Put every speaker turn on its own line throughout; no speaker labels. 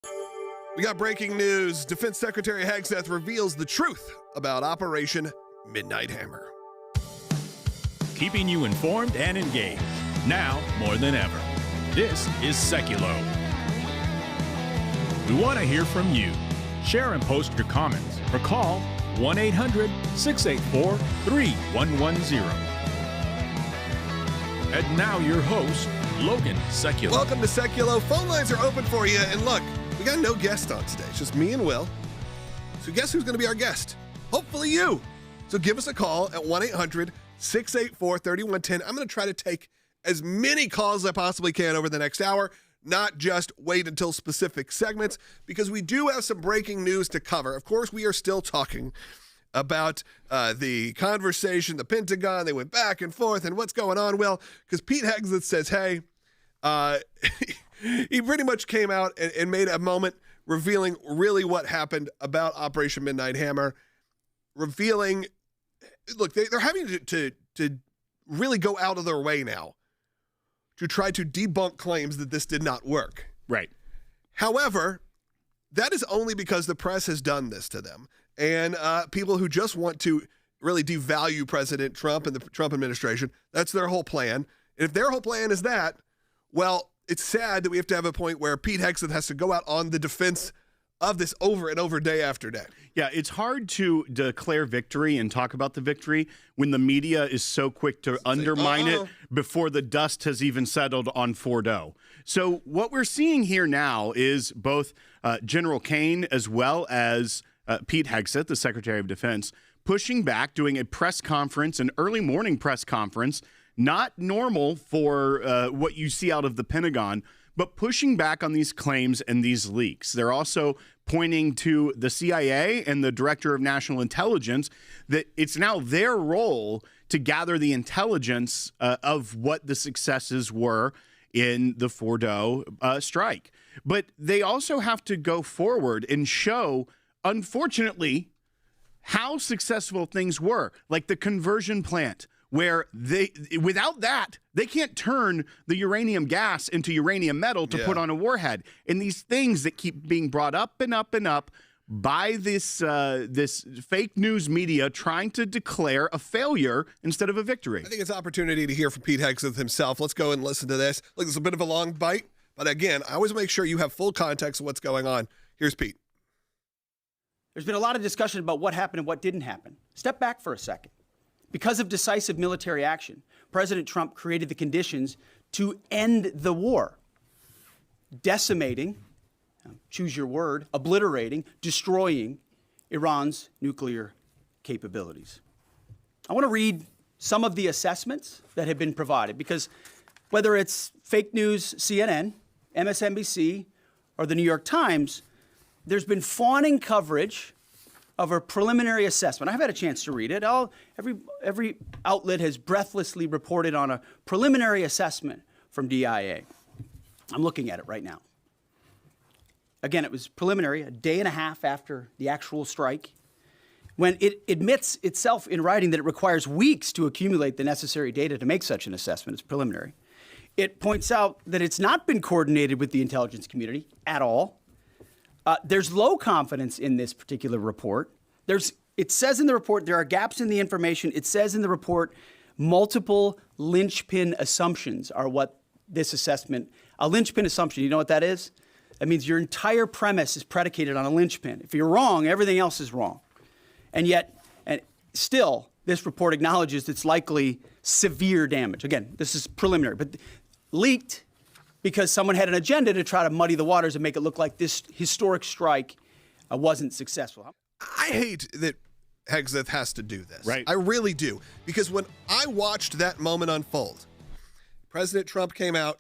We got breaking news. Defense Secretary Hegseth reveals the truth about Operation Midnight Hammer.
Keeping you informed and engaged, now more than ever. This is Sekulow. We want to hear from you. Share and post your comments or call 1-800-684-3110. And now your host, Logan Sekulow.
Welcome to Sekulow. Phone lines are open for you. And look, we got no guest on today. It's just me and Will. So guess who's going to be our guest? Hopefully you. So give us a call at 1-800-684-3110. I'm going to try to take as many calls as I possibly can over the next hour, not just wait until specific segments, because we do have some breaking news to cover. Of course, we are still talking about the conversation, the Pentagon. They went back and forth, and what's going on, Will? Because Pete Hegseth says, hey, he pretty much came out and made a moment revealing really what happened about Operation Midnight Hammer, revealing, look, they're having to really go out of their way now to try to debunk claims that this did not work.
Right.
However, that is only because the press has done this to them. And people who just want to really devalue President Trump and the Trump administration, that's their whole plan. And if their whole plan is that, well, it's sad that we have to have a point where Pete Hegseth has to go out on the defense of this over and over day after day.
Yeah, it's hard to declare victory and talk about the victory when the media is so quick to undermine it before the dust has even settled on Fordo. So what we're seeing here now is both General Caine as well as Pete Hegseth, the Secretary of Defense, pushing back, doing a press conference, an early morning press conference, not normal for what you see out of the Pentagon, but pushing back on these claims and these leaks. They're also pointing to the CIA and the Director of National Intelligence that it's now their role to gather the intelligence of what the successes were in the Fordo strike. But they also have to go forward and show, unfortunately, how successful things were, like the conversion plant, where without that, they can't turn the uranium gas into uranium metal to put on a warhead. And these things that keep being brought up and up and up by this fake news media trying to declare a failure instead of a victory.
I think it's an opportunity to hear from Pete Hegseth himself. Let's go and listen to this. Look, it's a bit of a long bite, but again, I always make sure you have full context of what's going on. Here's Pete.
There's been a lot of discussion about what happened and what didn't happen. Step back for a second. Because of decisive military action, President Trump created the conditions to end the war, decimating, choose your word, obliterating, destroying Iran's nuclear capabilities. I want to read some of the assessments that have been provided, because whether it's fake news, CNN, MSNBC, or the New York Times, there's been fawning coverage of a preliminary assessment. I've had a chance to read it. Every outlet has breathlessly reported on a preliminary assessment from DIA. I'm looking at it right now. Again, it was preliminary, a day and a half after the actual strike, when it admits itself in writing that it requires weeks to accumulate the necessary data to make such an assessment. It's preliminary. It points out that it's not been coordinated with the intelligence community at all. There's low confidence in this particular report. It says in the report there are gaps in the information. It says in the report multiple linchpin assumptions are what this assessment, a linchpin assumption, you know what that is? That means your entire premise is predicated on a linchpin. If you're wrong, everything else is wrong. And yet, still, this report acknowledges it's likely severe damage. Again, this is preliminary, but leaked because someone had an agenda to try to muddy the waters and make it look like this historic strike wasn't successful.
I hate that Hegseth has to do this.
Right.
I really do. Because when I watched that moment unfold, President Trump came out.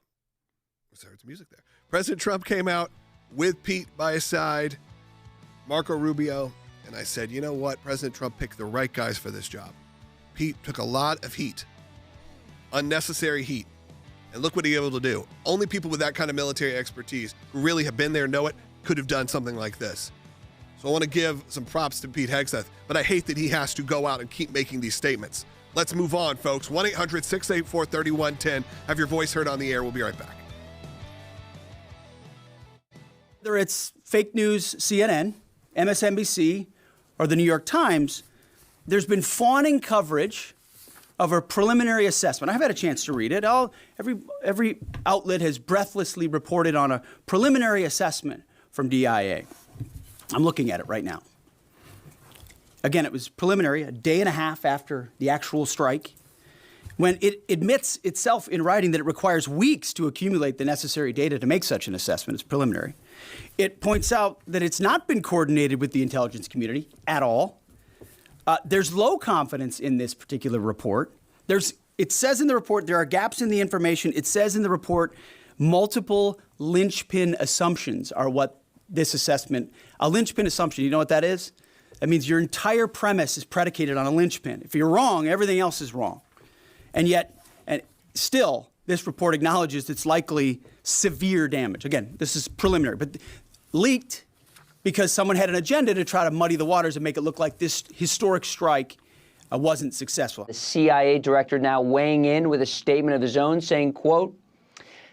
Sorry, it's music there. President Trump came out with Pete by his side, Marco Rubio, and I said, you know what? President Trump picked the right guys for this job. Pete took a lot of heat, unnecessary heat. And look what he was able to do. Only people with that kind of military expertise who really have been there, know it, could have done something like this. So I want to give some props to Pete Hegseth, but I hate that he has to go out and keep making these statements. Let's move on, folks. 1-800-684-3110. Have your voice heard on the air. We'll be right back.
Whether it's fake news, CNN, MSNBC, or the New York Times, there's been fawning coverage of a preliminary assessment. I've had a chance to read it. Every outlet has breathlessly reported on a preliminary assessment from DIA. I'm looking at it right now. Again, it was preliminary, a day and a half after the actual strike, when it admits itself in writing that it requires weeks to accumulate the necessary data to make such an assessment. It's preliminary. It points out that it's not been coordinated with the intelligence community at all. There's low confidence in this particular report. It says in the report there are gaps in the information. It says in the report multiple linchpin assumptions are what this assessment, a linchpin assumption, you know what that is? That means your entire premise is predicated on a linchpin. If you're wrong, everything else is wrong. And yet, still, this report acknowledges it's likely severe damage. Again, this is preliminary, but leaked because someone had an agenda to try to muddy the waters and make it look like this historic strike wasn't successful.
The CIA director now weighing in with a statement of his own saying, quote,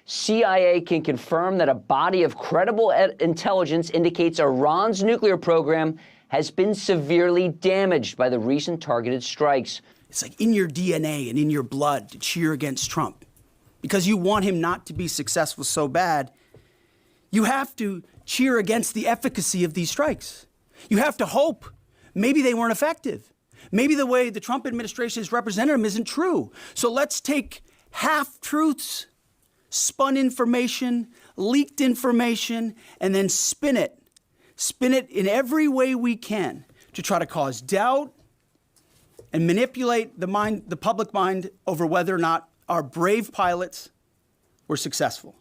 CIA can confirm that a body of credible intelligence indicates Iran's nuclear program has been severely damaged by the recent targeted strikes.
It's like in your DNA and in your blood to cheer against Trump. Because you want him not to be successful so bad, you have to cheer against the efficacy of these strikes. You have to hope maybe they weren't effective. Maybe the way the Trump administration has represented them isn't true. So let's take half-truths, spun information, leaked information, and then spin it. Spin it in every way we can to try to cause doubt and manipulate the public mind over whether or not our brave pilots were successful.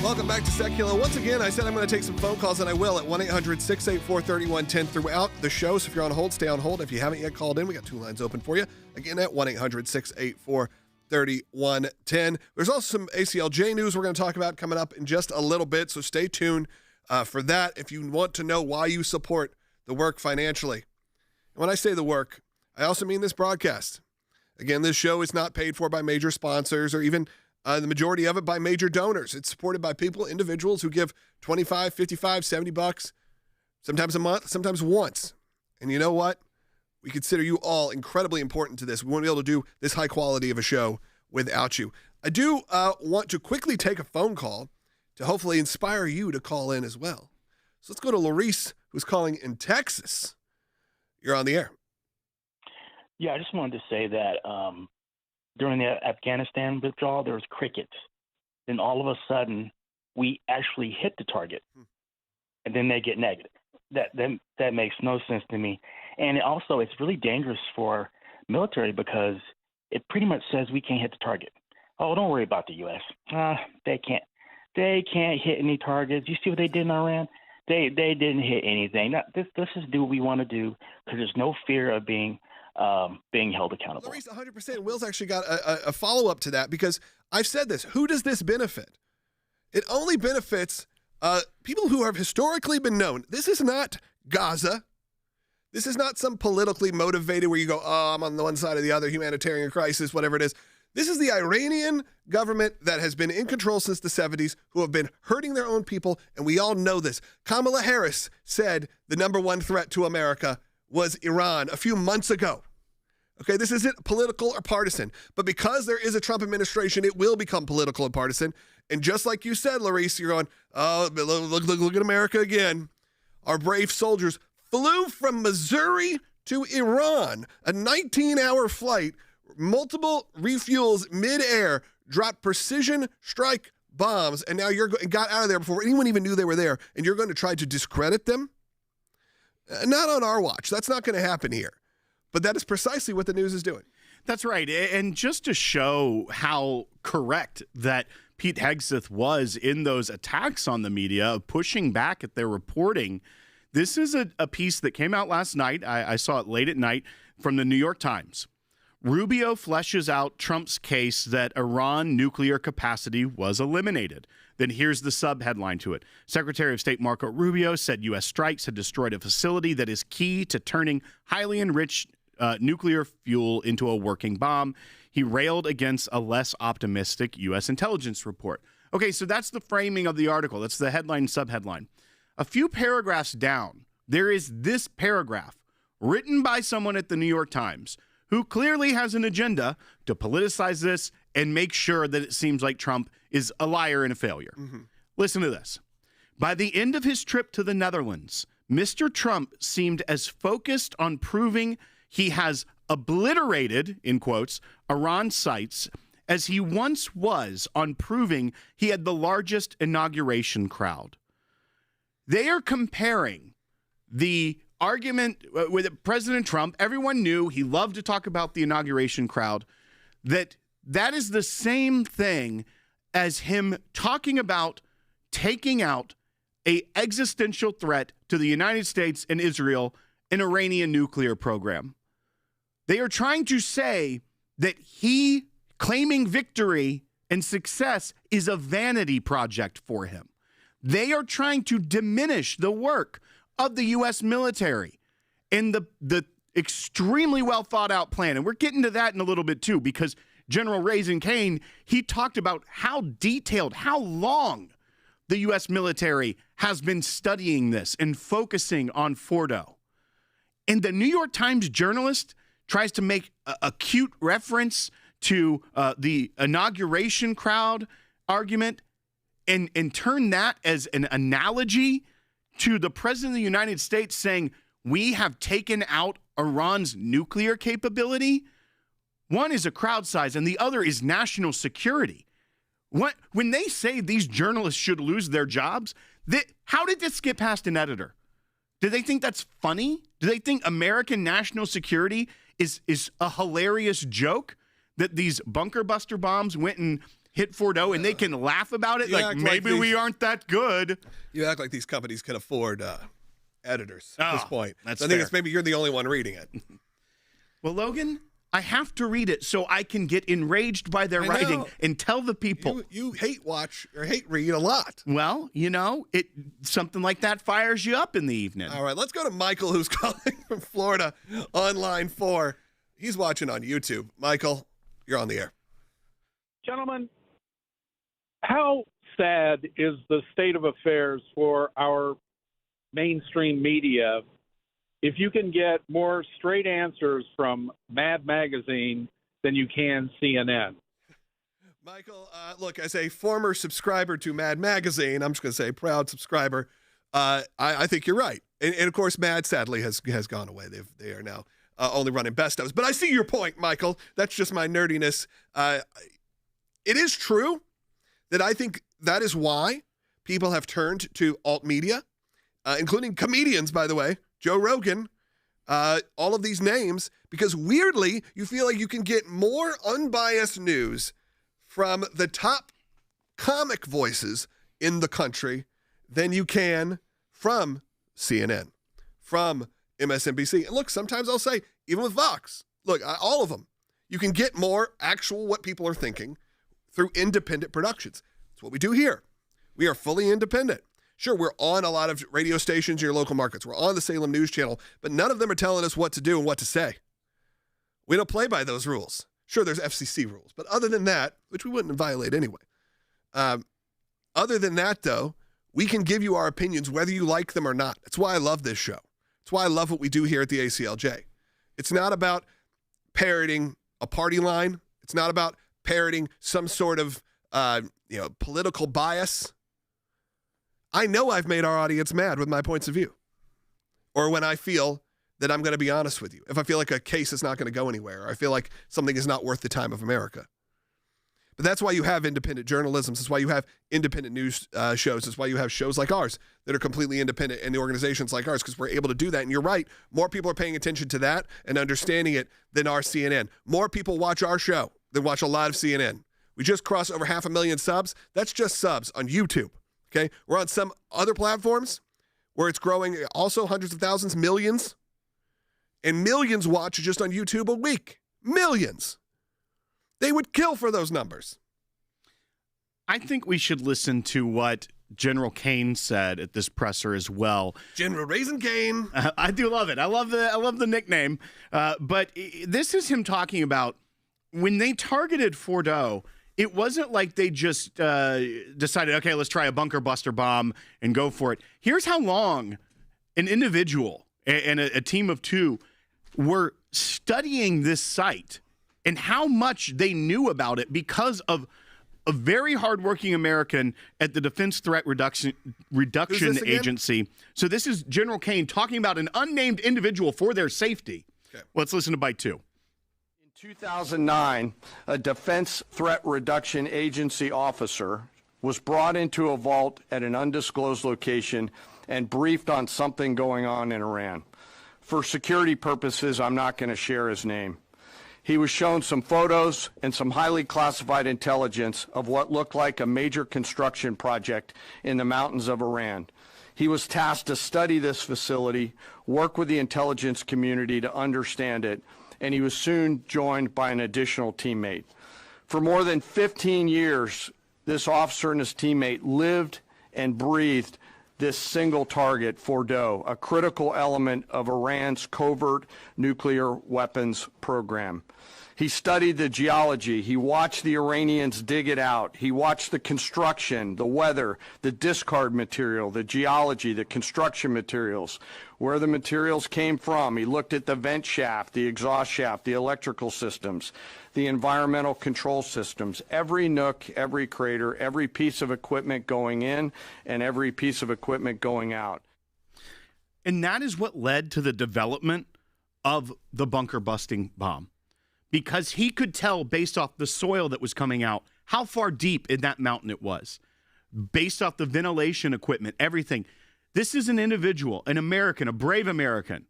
Welcome back to Sekulow. Once again, I said I'm going to take some phone calls, and I will at 1-800-684-3110 throughout the show. So if you're on hold, stay on hold. If you haven't yet called in, we got two lines open for you. Again, at 1-800-684-3110. There's also some ACLJ news we're going to talk about coming up in just a little bit, so stay tuned for that if you want to know why you support the work financially. And when I say the work, I also mean this broadcast. Again, this show is not paid for by major sponsors or even the majority of it by major donors. It's supported by people, individuals who give $25, $55, $70, sometimes a month, sometimes once. And you know what? We consider you all incredibly important to this. We won't be able to do this high quality of a show without you. I do want to quickly take a phone call to hopefully inspire you to call in as well. So let's go to Larice, who's calling in Texas. You're on the air.
Yeah, I just wanted to say that during the Afghanistan withdrawal, there was crickets. Then all of a sudden, we actually hit the target, and then they get negative. That makes no sense to me. And also, it's really dangerous for military because it pretty much says we can't hit the target. Oh, don't worry about the U.S. They can't hit any targets. You see what they did in Iran? They didn't hit anything. Let's just do what we want to do because there's no fear of being held accountable.
Larice, 100%. Will's actually got a follow-up to that because I've said this. Who does this benefit? It only benefits people who have historically been known. This is not Gaza. This is not some politically motivated where you go, oh, I'm on the one side or the other, humanitarian crisis, whatever it is. This is the Iranian government that has been in control since the 70s, who have been hurting their own people, and we all know this. Kamala Harris said the number one threat to America was Iran a few months ago. Okay, this isn't political or partisan, but because there is a Trump administration, it will become political and partisan. And just like you said, Larice, you're going, oh, look at America again. Our brave soldiers flew from Missouri to Iran, a 19-hour flight, multiple refuels midair, dropped precision strike bombs, and now got out of there before anyone even knew they were there, and you're going to try to discredit them? Not on our watch. That's not going to happen here. But that is precisely what the news is doing.
That's right. And just to show how correct that Pete Hegseth was in those attacks on the media, pushing back at their reporting, this is a piece that came out last night. I saw it late at night from the New York Times. Rubio fleshes out Trump's case that Iran nuclear capacity was eliminated. Then here's the sub-headline to it. Secretary of State Marco Rubio said U.S. strikes had destroyed a facility that is key to turning highly enriched nuclear fuel into a working bomb. He railed against a less optimistic U.S. intelligence report. Okay, so that's the framing of the article. That's the headline, subheadline. A few paragraphs down, there is this paragraph written by someone at the New York Times who clearly has an agenda to politicize this and make sure that it seems like Trump is a liar and a failure. Listen to this. By the end of his trip to the Netherlands, Mr. Trump seemed as focused on proving he has obliterated, in quotes, Iran sites as he once was on proving he had the largest inauguration crowd. They are comparing the argument with President Trump. Everyone knew he loved to talk about the inauguration crowd, that is the same thing as him talking about taking out a existential threat to the United States and Israel, an Iranian nuclear program. They are trying to say that he claiming victory and success is a vanity project for him. They are trying to diminish the work of the U.S. military and the extremely well thought out plan. And we're getting to that in a little bit too, because General Razin Caine, he talked about how detailed, how long the U.S. military has been studying this and focusing on Fordo. And the New York Times journalist tries to make a cute reference to the inauguration crowd argument and turn that as an analogy to the President of the United States saying, we have taken out Iran's nuclear capability. One is a crowd size and the other is national security. When they say these journalists should lose their jobs, how did this get past an editor? Do they think that's funny? Do they think American national security is a hilarious joke that these bunker buster bombs went and hit Fordo and they can laugh about it? Like, maybe we aren't that good.
You act like these companies can afford editors at this point.
That's
so I think
fair.
it's maybe you're the only one reading it.
Well, Logan, I have to read it so I can get enraged by their writing and tell the people.
You hate watch or hate read a lot.
Well, something like that fires you up in the evening.
All right, let's go to Michael, who's calling from Florida on line 4. He's watching on YouTube. Michael, you're on the air.
Gentlemen, how sad is the state of affairs for our mainstream media if you can get more straight answers from Mad Magazine than you can CNN?
Michael, look, as a former subscriber to Mad Magazine, I'm just going to say proud subscriber, I think you're right. And of course, Mad sadly has gone away. They are now only running best ofs. But I see your point, Michael. That's just my nerdiness. It is true that I think that is why people have turned to alt media, including comedians, by the way, Joe Rogan, all of these names, because weirdly, you feel like you can get more unbiased news from the top comic voices in the country than you can from CNN, from MSNBC. And look, sometimes I'll say, even with Vox, look, all of them, you can get more actual what people are thinking through independent productions. That's what we do here. We are fully independent. Sure, we're on a lot of radio stations in your local markets. We're on the Salem News Channel, but none of them are telling us what to do and what to say. We don't play by those rules. Sure, there's FCC rules, but other than that, which we wouldn't violate anyway, other than that, though, we can give you our opinions whether you like them or not. That's why I love this show. That's why I love what we do here at the ACLJ. It's not about parroting a party line. It's not about parroting some sort of political bias. I know I've made our audience mad with my points of view, or when I feel that I'm going to be honest with you. If I feel like a case is not going to go anywhere, or I feel like something is not worth the time of America. But that's why you have independent journalism. That's why you have independent news shows. That's why you have shows like ours that are completely independent, and the organizations like ours, because we're able to do that. And you're right, more people are paying attention to that and understanding it than our CNN. More people watch our show than watch a lot of CNN. We just crossed over 500,000 subs. That's just subs on YouTube. Okay, we're on some other platforms where it's growing also hundreds of thousands, millions. And millions watch just on YouTube a week. Millions. They would kill for those numbers.
I think we should listen to what General Caine said at this presser as well.
General Razin Caine.
I do love it. I love the nickname. But this is him talking about when they targeted Fordo. It wasn't like they just decided, okay, let's try a bunker buster bomb and go for it. Here's how long an individual and a team of two were studying this site and how much they knew about it because of a very hardworking American at the Defense Threat Reduction Agency. So this is General Caine talking about an unnamed individual for their safety. Okay. Let's listen to bite 2.
In 2009, a Defense Threat Reduction Agency officer was brought into a vault at an undisclosed location and briefed on something going on in Iran. For security purposes, I'm not going to share his name. He was shown some photos and some highly classified intelligence of what looked like a major construction project in the mountains of Iran. He was tasked to study this facility, work with the intelligence community to understand it, and he was soon joined by an additional teammate. For more than 15 years, this officer and his teammate lived and breathed this single target, Fordo, a critical element of Iran's covert nuclear weapons program. He studied the geology. He watched the Iranians dig it out. He watched the construction, the weather, the discard material, the geology, the construction materials, where the materials came from. He looked at the vent shaft, the exhaust shaft, the electrical systems, the environmental control systems, every nook, every crater, every piece of equipment going in and every piece of equipment going out.
And that is what led to the development of the bunker busting bomb. Because he could tell based off the soil that was coming out how far deep in that mountain it was. Based off the ventilation equipment, everything. This is an individual, an American, a brave American,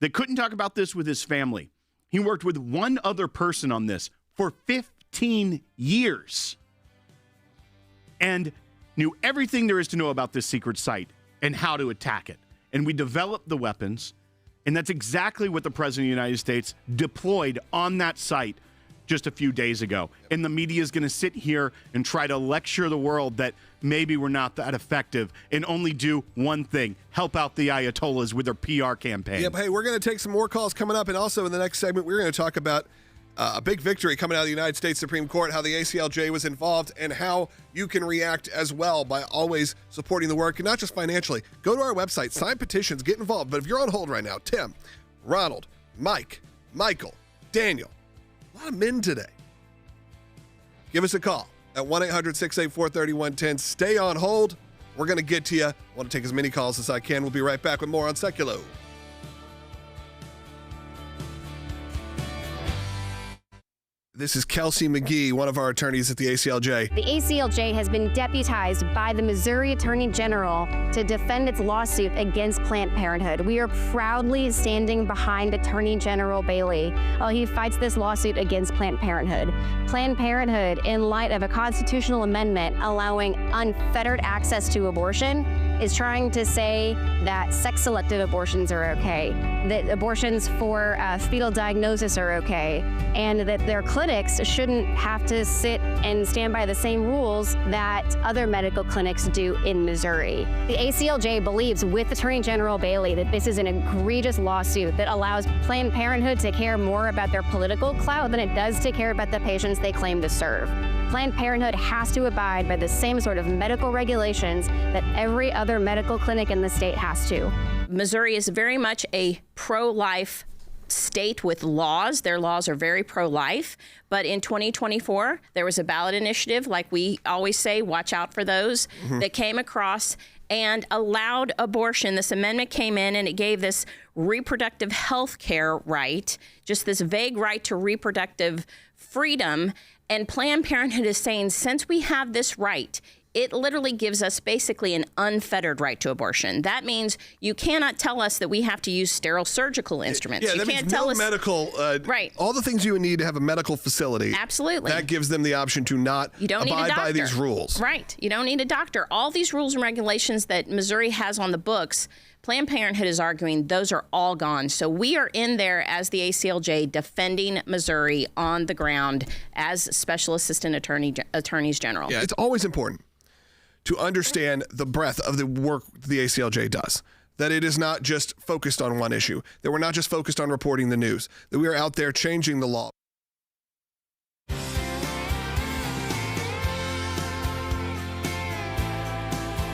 that couldn't talk about this with his family. He worked with one other person on this for 15 years and knew everything there is to know about this secret site and how to attack it. And we developed the weapons. And that's exactly what the President of the United States deployed on that site just a few days ago. And the media is going to sit here and try to lecture the world that maybe we're not that effective and only do one thing, help out the Ayatollahs with their PR campaign.
Yep. Hey, we're going to take some more calls coming up. And also in the next segment, we're going to talk about a big victory coming out of the United States Supreme Court, how the ACLJ was involved, and how you can react as well by always supporting the work, and not just financially. Go to our website, sign petitions, get involved. But if you're on hold right now, Tim, Ronald, Mike, Michael, Daniel, a lot of men today. Give us a call at 1-800-684-3110. Stay on hold. We're going to get to you. I want to take as many calls as I can. We'll be right back with more on Sekulow. This is Kelsey McGee, one of our attorneys at the ACLJ.
The ACLJ has been deputized by the Missouri Attorney General to defend its lawsuit against Planned Parenthood. We are proudly standing behind Attorney General Bailey while he fights this lawsuit against Planned Parenthood. Planned Parenthood, in light of a constitutional amendment allowing unfettered access to abortion, is trying to say that sex-selective abortions are okay, that abortions for fetal diagnosis are okay, and that their clinics shouldn't have to sit and stand by the same rules that other medical clinics do in Missouri. The ACLJ believes with Attorney General Bailey that this is an egregious lawsuit that allows Planned Parenthood to care more about their political clout than it does to care about the patients they claim to serve. Planned Parenthood has to abide by the same sort of medical regulations that every other medical clinic in the state has to.
Missouri is very much a pro-life state with laws. Their laws are very pro-life. But in 2024, there was a ballot initiative, like we always say, watch out for those, that came across and allowed abortion. This amendment came in and it gave this reproductive health care right, just this vague right to reproductive freedom. And Planned Parenthood is saying, since we have this right, it literally gives us basically an unfettered right to abortion. That means you cannot tell us that we have to use sterile surgical instruments.
Yeah,
you
that
can't
means
tell
no
us
medical,
right.
All the things you would need to have a medical facility.
Absolutely.
That gives them the option to not abide by these rules.
Right. You don't need a doctor. All these rules and regulations that Missouri has on the books, Planned Parenthood is arguing those are all gone. So we are in there as the ACLJ defending Missouri on the ground as Special Assistant Attorneys General.
Yeah, it's always important to understand the breadth of the work the ACLJ does. That it is not just focused on one issue, that we're not just focused on reporting the news, that we are out there changing the law.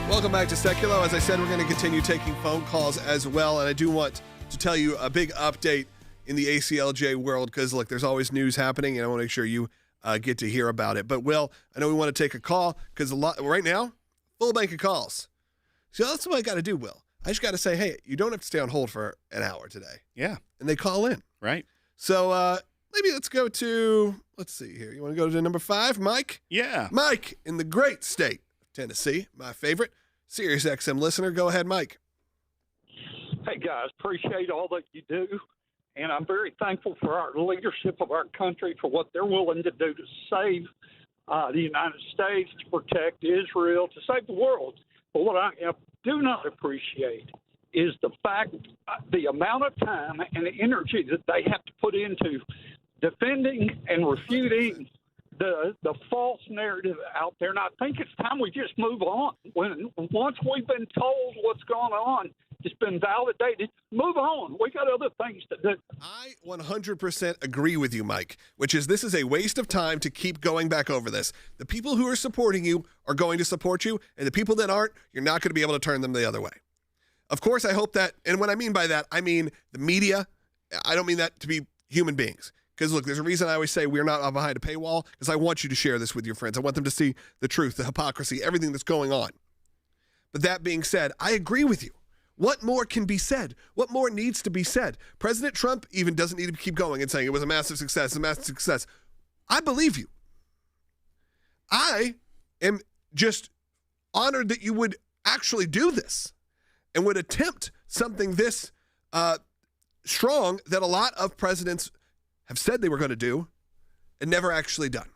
Welcome back to Sekulow. As I said, we're going to continue taking phone calls as well, and I do want to tell you a big update in the ACLJ world because, look, there's always news happening, and I want to make sure you get to hear about it. But, Will, I know we want to take a call because right now, full bank of calls. So that's what I got to do, Will. I just got to say, hey, you don't have to stay on hold for an hour today.
Yeah.
And they call in.
Right.
So maybe let's go to, let's see here. You want to go to number 5, Mike?
Yeah.
Mike in the great state of Tennessee, my favorite Sirius XM listener. Go ahead, Mike.
Hey, guys, appreciate all that you do. And I'm very thankful for our leadership of our country for what they're willing to do to save the United States, to protect Israel, to save the world. But what I do not appreciate is the fact, the amount of time and the energy that they have to put into defending and refuting the false narrative out there. And I think it's time we just move on. Once we've been told what's going on, it's been validated, move on. We got other things to do.
I 100% agree with you, Mike, which is this is a waste of time to keep going back over this. The people who are supporting you are going to support you, and the people that aren't, you're not going to be able to turn them the other way. Of course, I hope that, and what I mean by that, I mean the media. I don't mean that to be human beings. Because, look, there's a reason I always say we're not behind a paywall, because I want you to share this with your friends. I want them to see the truth, the hypocrisy, everything that's going on. But that being said, I agree with you. What more can be said? What more needs to be said? President Trump even doesn't need to keep going and saying it was a massive success, a massive success. I believe you. I am just honored that you would actually do this and would attempt something this strong that a lot of presidents have said they were going to do and never actually done.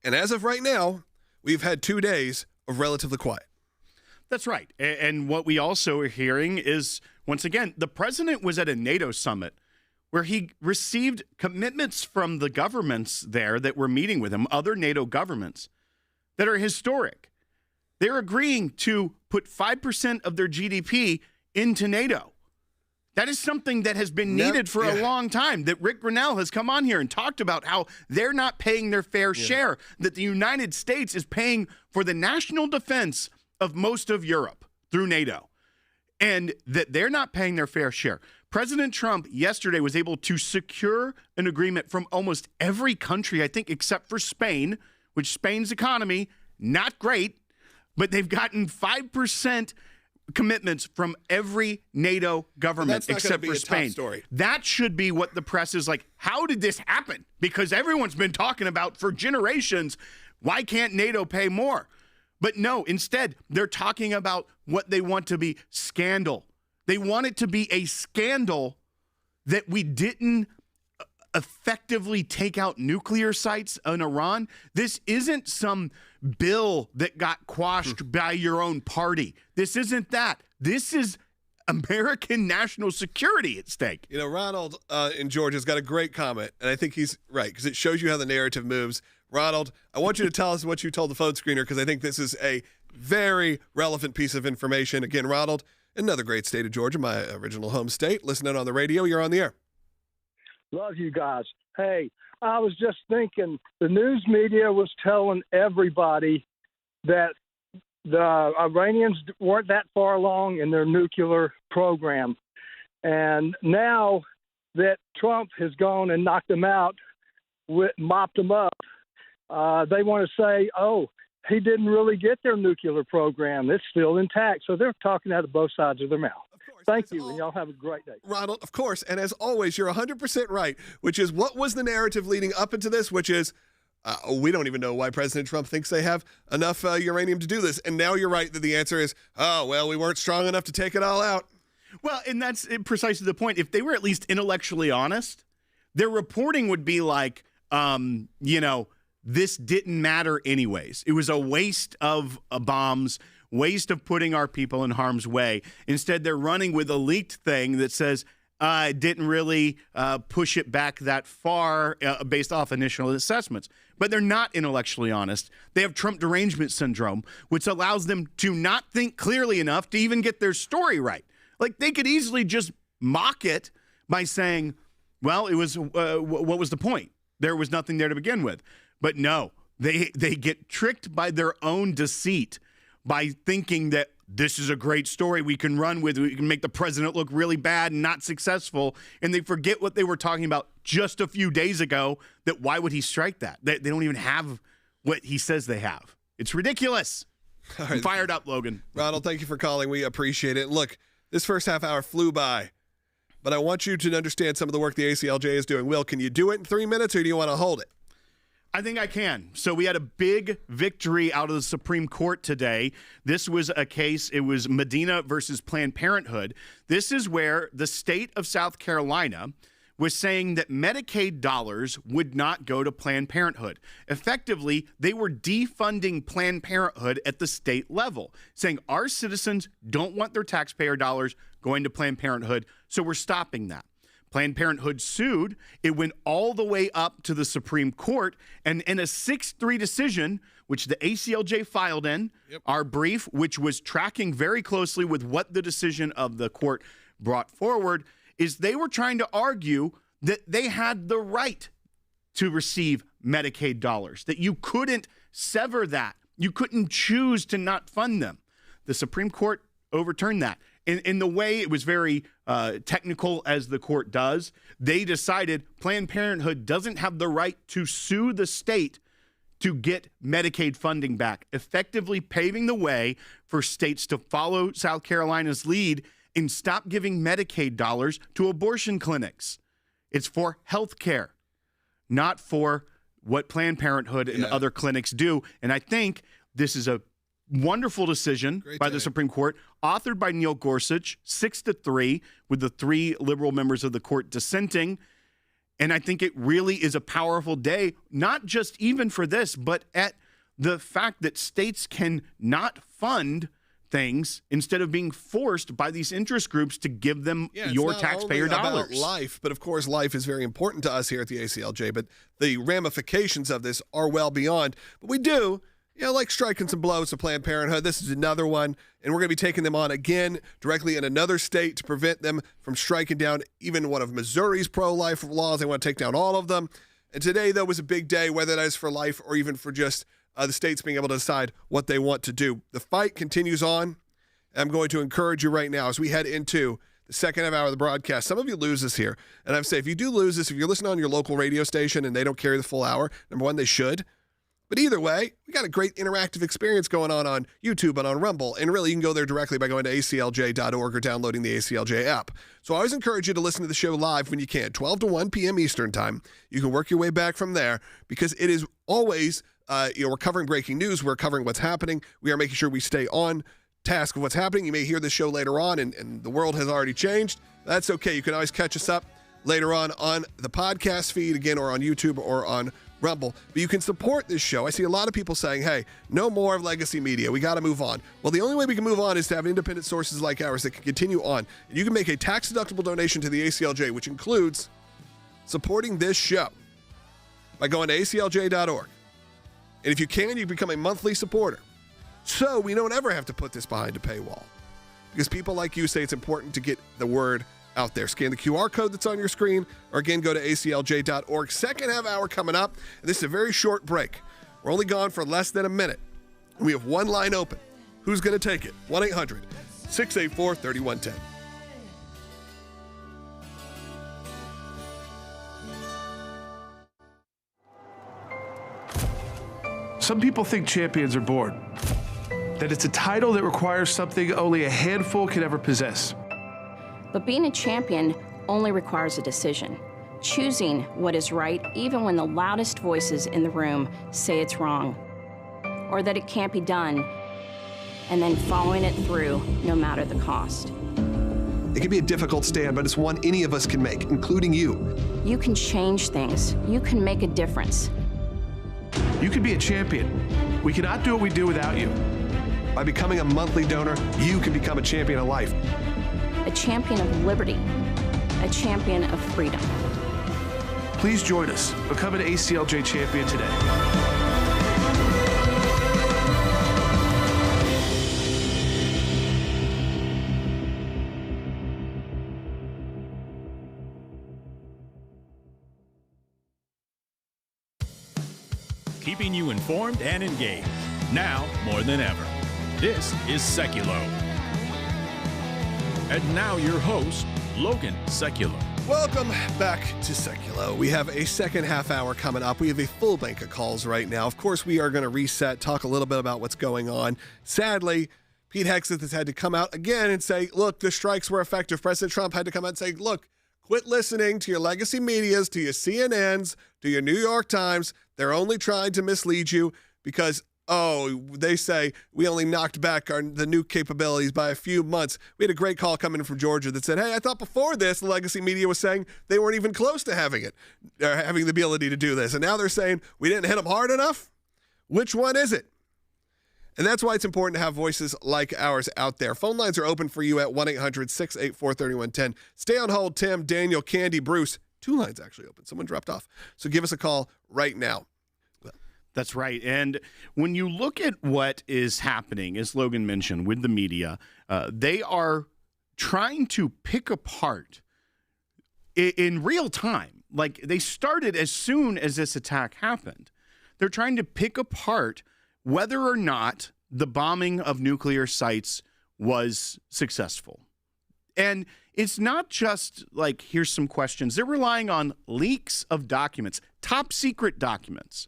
And as of right now, we've had 2 days of relatively quiet.
That's right. And what we also are hearing is, once again, the president was at a NATO summit where he received commitments from the governments there that were meeting with him, other NATO governments, that are historic. They're agreeing to put 5% of their GDP into NATO. That is something that has been needed for a long time, that Rick Grinnell has come on here and talked about how they're not paying their fair share, that the United States is paying for the national defense of most of Europe through NATO, and that they're not paying their fair share. President Trump yesterday was able to secure an agreement from almost every country, I think, except for Spain, which Spain's economy, not great, but they've gotten 5% commitments from every NATO government except for Spain. That should be what the press is like. How did this happen? Because everyone's been talking about for generations, why can't NATO pay more? But no, instead, they're talking about what they want to be scandal. They want it to be a scandal that we didn't effectively take out nuclear sites in Iran. This isn't some bill that got quashed by your own party. This isn't that. This is American national security at stake.
You know, Ronald in Georgia's got a great comment, and I think he's right because it shows you how the narrative moves. Ronald, I want you to tell us what you told the phone screener because I think this is a very relevant piece of information. Again, Ronald, another great state of Georgia, my original home state. Listening on the radio, you're on the air.
Love you guys. Hey, I was just thinking the news media was telling everybody that the Iranians weren't that far along in their nuclear program. And now that Trump has gone and knocked them out, mopped them up, they want to say, oh, he didn't really get their nuclear program. It's still intact. So they're talking out of both sides of their mouth. Thank you, and y'all have a great day.
Ronald, of course, and as always, you're 100% right, which is what was the narrative leading up into this, which is we don't even know why President Trump thinks they have enough uranium to do this. And now you're right that the answer is, oh, well, we weren't strong enough to take it all out.
Well, and that's precisely the point. If they were at least intellectually honest, their reporting would be like, this didn't matter anyways. It was a waste of bombs, waste of putting our people in harm's way. Instead, they're running with a leaked thing that says it didn't really push it back that far based off initial assessments. but they're not intellectually honest. They have Trump derangement syndrome, which allows them to not think clearly enough to even get their story right. Like, they could easily just mock it by saying, well, it was what was the point? There was nothing there to begin with. But no, they get tricked by their own deceit by thinking that this is a great story we can run with. We can make the president look really bad and not successful. And they forget what they were talking about just a few days ago, that why would he strike that? They don't even have what he says they have. It's ridiculous.
All right.
I'm fired up, Logan.
Ronald, thank you for calling. We appreciate it. Look, this first half hour flew by, but I want you to understand some of the work the ACLJ is doing. Will, can you do it in 3 minutes, or do you want to hold it?
I think I can. So we had a big victory out of the Supreme Court today. This was a case, it was Medina versus Planned Parenthood. This is where the state of South Carolina was saying that Medicaid dollars would not go to Planned Parenthood. Effectively, they were defunding Planned Parenthood at the state level, saying our citizens don't want their taxpayer dollars going to Planned Parenthood, so we're stopping that. Planned Parenthood sued. It went all the way up to the Supreme Court, and in a 6-3 decision, which the ACLJ filed in, our brief, which was tracking very closely with what the decision of the court brought forward, is they were trying to argue that they had the right to receive Medicaid dollars, that you couldn't sever that. You couldn't choose to not fund them. The Supreme Court overturned that. In the way it was very technical, as the court does, they decided Planned Parenthood doesn't have the right to sue the state to get Medicaid funding back, effectively paving the way for states to follow South Carolina's lead and stop giving Medicaid dollars to abortion clinics. It's for health care, not for what Planned Parenthood and other clinics do. And I think this is a wonderful decision by the Supreme Court, authored by Neil Gorsuch, 6-3, with the 3 liberal members of the court dissenting. And I think it really is a powerful day, not just even for this, but at the fact that states can not fund things instead of being forced by these interest groups to give them your taxpayer dollars.
About life, but of course life is very important to us here at the ACLJ, but the ramifications of this are well beyond. But we do, like striking some blows to Planned Parenthood. This is another one, and we're going to be taking them on again directly in another state to prevent them from striking down even one of Missouri's pro-life laws. They want to take down all of them. And today, though, was a big day, whether that is for life or even for just the states being able to decide what they want to do. The fight continues on. I'm going to encourage you right now as we head into the second half hour of the broadcast. Some of you lose this here, and I'm saying if you do lose this, if you're listening on your local radio station and they don't carry the full hour, number one, they should. But either way, we got a great interactive experience going on YouTube and on Rumble. And really, you can go there directly by going to aclj.org or downloading the ACLJ app. So I always encourage you to listen to the show live when you can, 12 to 1 p.m. Eastern time. You can work your way back from there because it is always, we're covering breaking news. We're covering what's happening. We are making sure we stay on task of what's happening. You may hear this show later on and the world has already changed. That's okay. You can always catch us up later on the podcast feed, again, or on YouTube or on Rumble. But you can support this show. I see a lot of people saying, hey, no more of legacy media. We got to move on. Well, the only way we can move on is to have independent sources like ours that can continue on. And you can make a tax-deductible donation to the ACLJ, which includes supporting this show by going to aclj.org. And if you can, you become a monthly supporter. So we don't ever have to put this behind a paywall. Because people like you say it's important to get the word out there. Scan the QR code that's on your screen, or again, go to aclj.org. Second half hour coming up, and this is a very short break. We're only gone for less than a minute. We have one line open. Who's going to take it? 1-800-684-3110.
Some people think champions are born, that it's a title that requires something only a handful can ever possess.
But being a champion only requires a decision, choosing what is right even when the loudest voices in the room say it's wrong, or that it can't be done, and then following it through no matter the cost.
It can be a difficult stand, but it's one any of us can make, including you.
You can change things. You can make a difference.
You can be a champion. We cannot do what we do without you.
By becoming a monthly donor, you can become a champion of life.
A champion of liberty, a champion of freedom.
Please join us. Become an ACLJ champion today.
Keeping you informed and engaged, now more than ever. This is Sekulow. And now your host, Logan Sekulow.
Welcome back to Sekulow. We have a second half hour coming up. We have a full bank of calls right now. Of course, we are going to reset, talk a little bit about what's going on. Sadly, Pete Hegseth has had to come out again and say, look, the strikes were effective. President Trump had to come out and say, look, quit listening to your legacy medias, to your CNNs, to your New York Times. They're only trying to mislead you because, they say we only knocked back the nuke capabilities by a few months. We had a great call coming in from Georgia that said, hey, I thought before this, the legacy media was saying they weren't even close to having it, or having the ability to do this. And now they're saying we didn't hit them hard enough. Which one is it? And that's why it's important to have voices like ours out there. Phone lines are open for you at 1-800-684-3110. Stay on hold, Tim, Daniel, Candy, Bruce. 2 lines actually open. Someone dropped off. So give us a call right now.
That's right. And when you look at what is happening, as Logan mentioned, with the media, they are trying to pick apart in real time. Like, they started as soon as this attack happened. They're trying to pick apart whether or not the bombing of nuclear sites was successful. And it's not just like, here's some questions. They're relying on leaks of documents, top secret documents.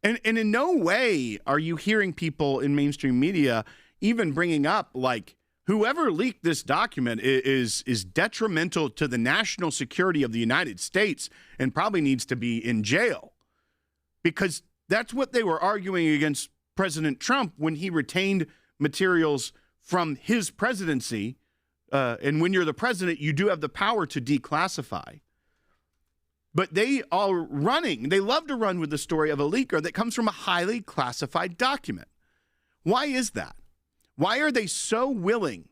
And in no way are you hearing people in mainstream media even bringing up, like, whoever leaked this document is detrimental to the national security of the United States and probably needs to be in jail. Because that's what they were arguing against President Trump when he retained materials from his presidency. And when you're the president, you do have the power to declassify. But they are running. They love to run with the story of a leaker that comes from a highly classified document. Why is that? Why are they so willing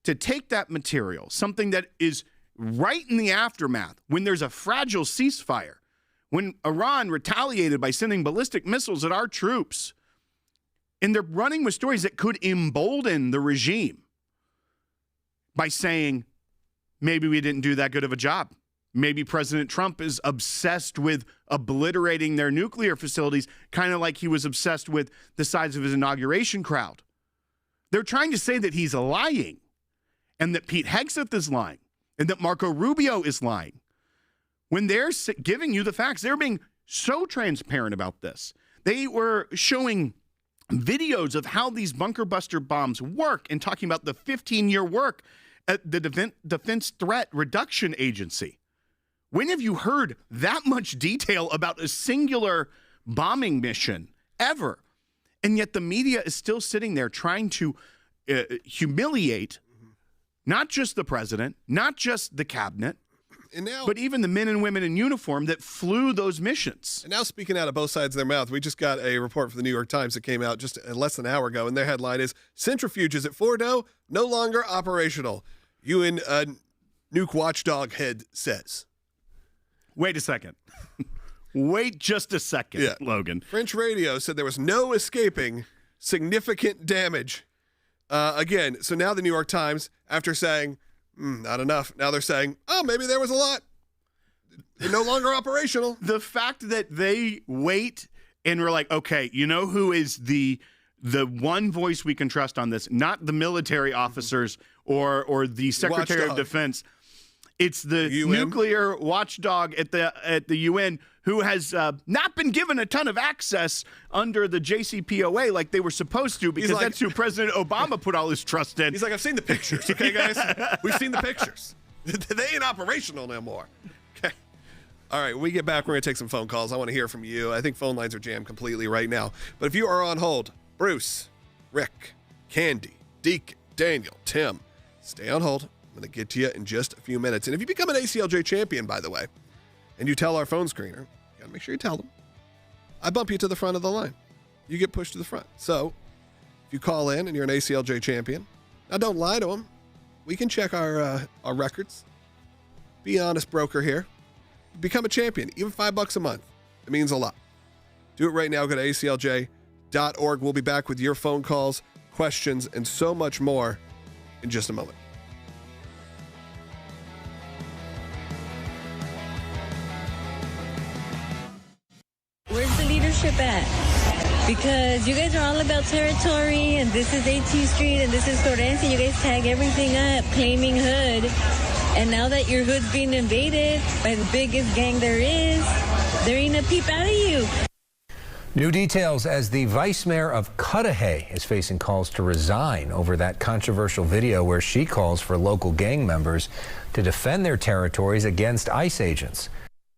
to take that material, something that is right in the aftermath, when there's a fragile ceasefire, when Iran retaliated by sending ballistic missiles at our troops, and they're running with stories that could embolden the regime by saying, maybe we didn't do that good of a job. Maybe President Trump is obsessed with obliterating their nuclear facilities, kind of like he was obsessed with the size of his inauguration crowd. They're trying to say that he's lying, and that Pete Hegseth is lying, and that Marco Rubio is lying. When they're giving you the facts, they're being so transparent about this. They were showing videos of how these bunker buster bombs work and talking about the 15-year work at the Defense Threat Reduction Agency. When have you heard that much detail about a singular bombing mission ever? And yet the media is still sitting there trying to humiliate not just the president, not just the cabinet, but even the men and women in uniform that flew those missions.
And now, speaking out of both sides of their mouth, we just got a report from the New York Times that came out just less than an hour ago, and their headline is, Centrifuges at Fordo no longer operational. UN nuke watchdog head says.
Wait a second. Wait just a second, Logan.
French radio said there was no escaping significant damage. Again, so now the New York Times, after saying, not enough, now they're saying, oh, maybe there was a lot. They're no longer operational.
The fact that they wait and we're like, okay, you know who is the one voice we can trust on this? Not the military officers or the Secretary of Defense. It's the nuclear watchdog at the UN who has not been given a ton of access under the JCPOA like they were supposed to, because that's who President Obama put all his trust in.
He's like, I've seen the pictures, okay, guys? We've seen the pictures. They ain't operational no more. Okay. All right, when we get back, we're going to take some phone calls. I want to hear from you. I think phone lines are jammed completely right now. But if you are on hold, Bruce, Rick, Candy, Deacon, Daniel, Tim, stay on hold. I'm going to get to you in just a few minutes. And if you become an ACLJ champion, by the way, and you tell our phone screener, you got to make sure you tell them, I bump you to the front of the line. You get pushed to the front. So if you call in and you're an ACLJ champion, now don't lie to them. We can check our records. Be honest broker here. become a champion, even $5 a month. It means a lot. Do it right now. Go to ACLJ.org. We'll be back with your phone calls, questions, and so much more in just a moment.
Where's the leadership at? Because you guys are all about territory, and this is 18th Street, and this is Florencia. You guys tag everything up, claiming hood. And now that your hood's being invaded by the biggest gang there is, there ain't a peep out of you.
New details as the vice mayor of Cudahy is facing calls to resign over that controversial video where she calls for local gang members to defend their territories against ICE agents.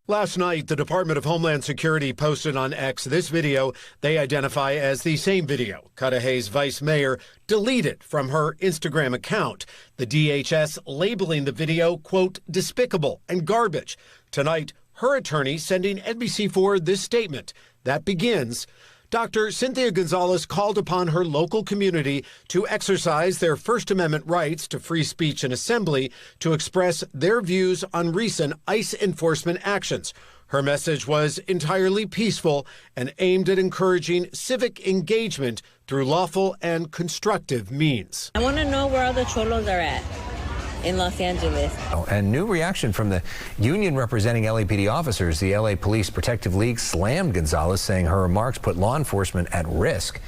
Last night, the Department of Homeland Security posted on X this video they identify as the same video Cudahy's vice mayor deleted from her Instagram account. The DHS labeling the video, quote, despicable and garbage. Tonight, her attorney sending NBC4 this statement that begins, Dr. Cynthia Gonzalez called upon her local community to exercise their First Amendment rights to free speech and assembly to express their views on recent ICE enforcement actions. Her message was entirely peaceful and aimed at encouraging civic engagement through lawful and constructive means.
I want to know where all the cholos are at in Los Angeles.
And new reaction from the union representing LAPD officers. The LA Police Protective League slammed Gonzalez, saying her remarks put law enforcement at risk.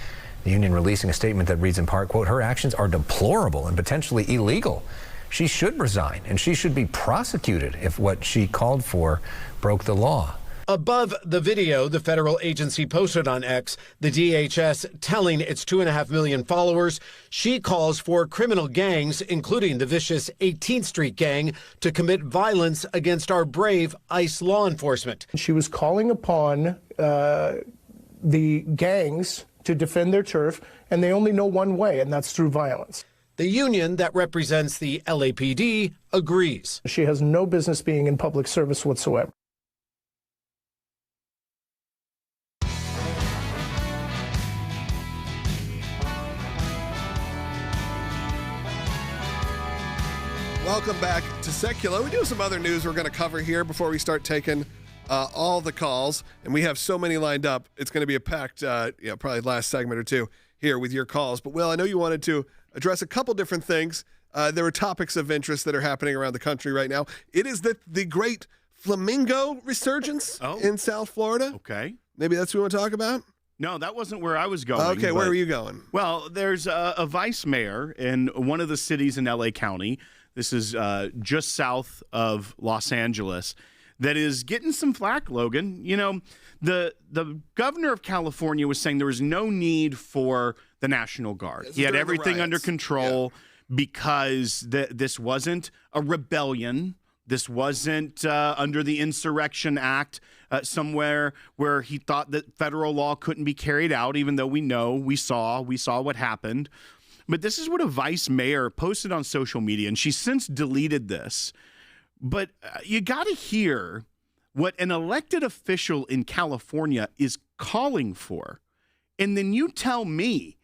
The union releasing a statement that reads in part, quote, her actions are deplorable and potentially illegal. She should resign and she should be prosecuted if what she called for broke the law.
Above the video the federal agency posted on X, the DHS telling its 2.5 million followers she calls for criminal gangs, including the vicious 18th Street gang, to commit violence against our brave ICE law enforcement.
She was calling upon the gangs to defend their turf, and they only know one way, and that's through violence.
The union that represents the LAPD agrees.
She has no business being in public service whatsoever.
Welcome back to Sekulow. We do have some other news we're going to cover here before we start taking all the calls, and we have so many lined up. It's going to be a packed, probably last segment or two here with your calls. But, Will, I know you wanted to address a couple different things. There are topics of interest that are happening around the country right now. It is the great flamingo resurgence in South Florida.
Okay.
Maybe that's what we want to talk about?
No, that wasn't where I was going.
Okay, where were you going?
Well, there's a vice mayor in one of the cities in L.A. County. This is just south of Los Angeles, that is getting some flack, Logan. You know, the governor of California was saying there was no need for the National Guard. He had everything under control because this wasn't a rebellion. This wasn't under the Insurrection Act somewhere where he thought that federal law couldn't be carried out, even though we saw what happened. But this is what a vice mayor posted on social media, and she's since deleted this. But you got to hear what an elected official in California is calling for. And then you tell me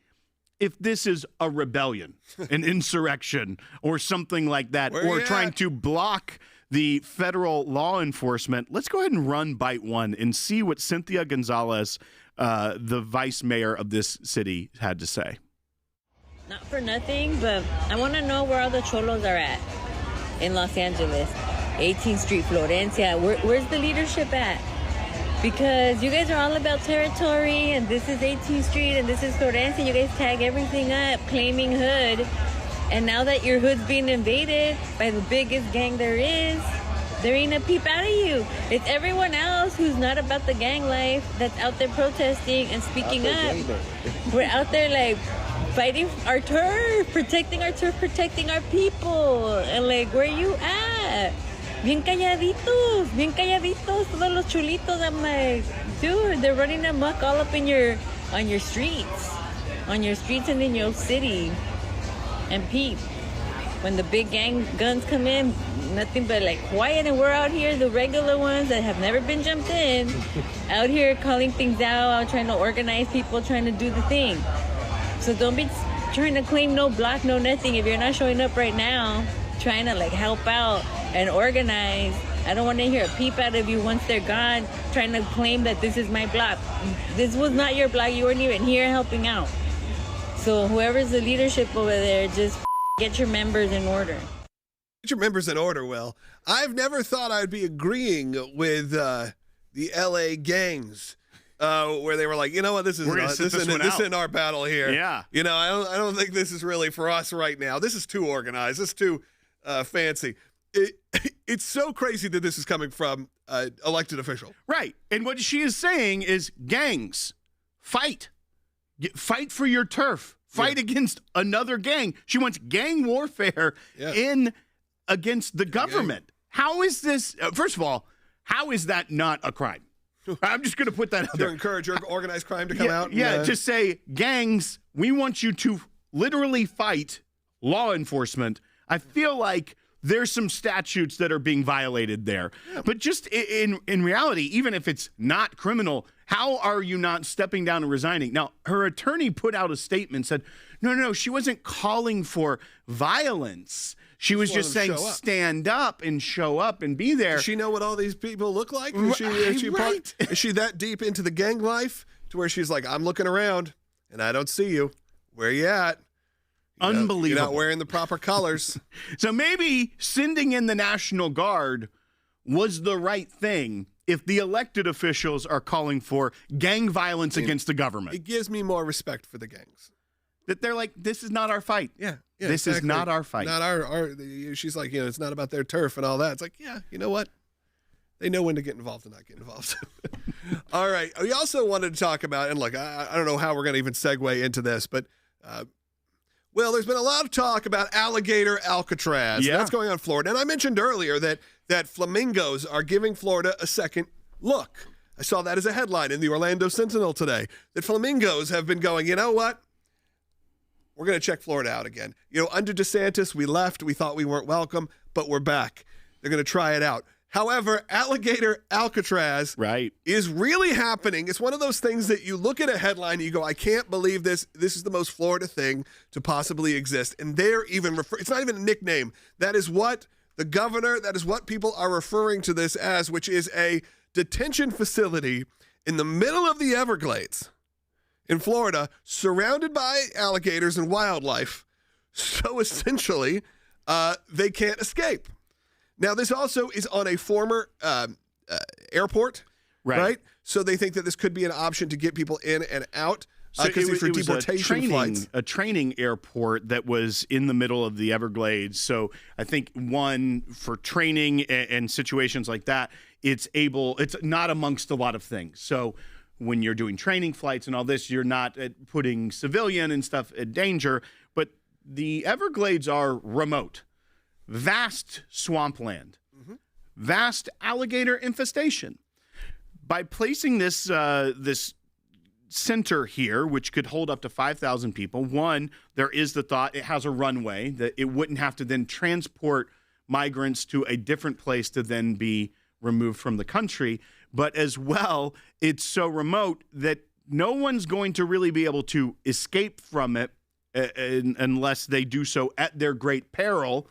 if this is a rebellion, an insurrection, or something like that, or trying to block the federal law enforcement. Let's go ahead and run bite one and see what Cynthia Gonzalez, the vice mayor of this city, had to say.
Not for nothing, but I want to know where all the cholos are at in Los Angeles. 18th Street, Florencia. Where's the leadership at? Because you guys are all about territory, and this is 18th Street, and this is Florencia. You guys tag everything up, claiming hood. And now that your hood's being invaded by the biggest gang there is, there ain't a peep out of you. It's everyone else who's not about the gang life that's out there protesting and speaking up. We're out there like fighting our turf, protecting our people. And like, where you at? Bien calladitos, todos los chulitos. I'm like, dude, they're running amok all up on your streets and in your city. And peep, when the big gang guns come in, nothing but like quiet, and we're out here, the regular ones that have never been jumped in, out here calling things out, trying to organize people, trying to do the thing. So don't be trying to claim no block, no nothing. If you're not showing up right now, trying to like help out and organize, I don't want to hear a peep out of you once they're gone, trying to claim that this is my block. This was not your block. You weren't even here helping out. So whoever's the leadership over there, just get your members in order.
Get your members in order, Will. I've never thought I'd be agreeing with the LA gangs. Where they were like, you know what, this isn't our battle here.
Yeah.
You know, I don't think this is really for us right now. This is too organized. This is too fancy. It's so crazy that this is coming from an elected official.
Right. And what she is saying is, gangs, fight. Fight for your turf. Fight against another gang. She wants gang warfare in against the government. How is this? First of all, how is that not a crime? I'm just going to put that out there.
To encourage organized crime to come out?
To say, gangs, we want you to literally fight law enforcement. I feel like there's some statutes that are being violated there. Yeah. But just in reality, even if it's not criminal, how are you not stepping down and resigning? Now, her attorney put out a statement, said, no, she wasn't calling for violence. She was just saying stand up and show up and be there.
Does she know what all these people look like? Is she that deep into the gang life to where she's like, I'm looking around and I don't see you. Where you at?
Unbelievable.
You're not wearing the proper colors.
So maybe sending in the National Guard was the right thing if the elected officials are calling for gang violence against the government.
It gives me more respect for the gangs.
That they're like, this is not our fight.
Yeah,
this is not our fight.
Not our. She's like, it's not about their turf and all that. It's like, yeah, you know what? They know when to get involved and not get involved. All right. We also wanted to talk about, and look, I don't know how we're going to even segue into this, but well, there's been a lot of talk about alligator Alcatraz.
Yeah.
That's going on in Florida. And I mentioned earlier that flamingos are giving Florida a second look. I saw that as a headline in the Orlando Sentinel today, that flamingos have been going, you know what? We're going to check Florida out again. Under DeSantis, we left. We thought we weren't welcome, but we're back. They're going to try it out. However, alligator Alcatraz is really happening. It's one of those things that you look at a headline and you go, I can't believe this. This is the most Florida thing to possibly exist. And they're even it's not even a nickname. That is what the governor, that is what people are referring to this as, which is a detention facility in the middle of the Everglades in Florida, surrounded by alligators and wildlife. So essentially, they can't escape. Now, this also is on a former airport, right? So they think that this could be an option to get people in and out because these are deportation flights.
A training airport that was in the middle of the Everglades. So I think for training and situations like that, it's not amongst a lot of things. So when you're doing training flights and all this, you're not putting civilian and stuff at danger. But the Everglades are remote. Vast swampland, vast alligator infestation. By placing this center here, which could hold up to 5,000 people, one, there is the thought it has a runway, that it wouldn't have to then transport migrants to a different place to then be removed from the country. But as well, it's so remote that no one's going to really be able to escape from it unless they do so at their great peril.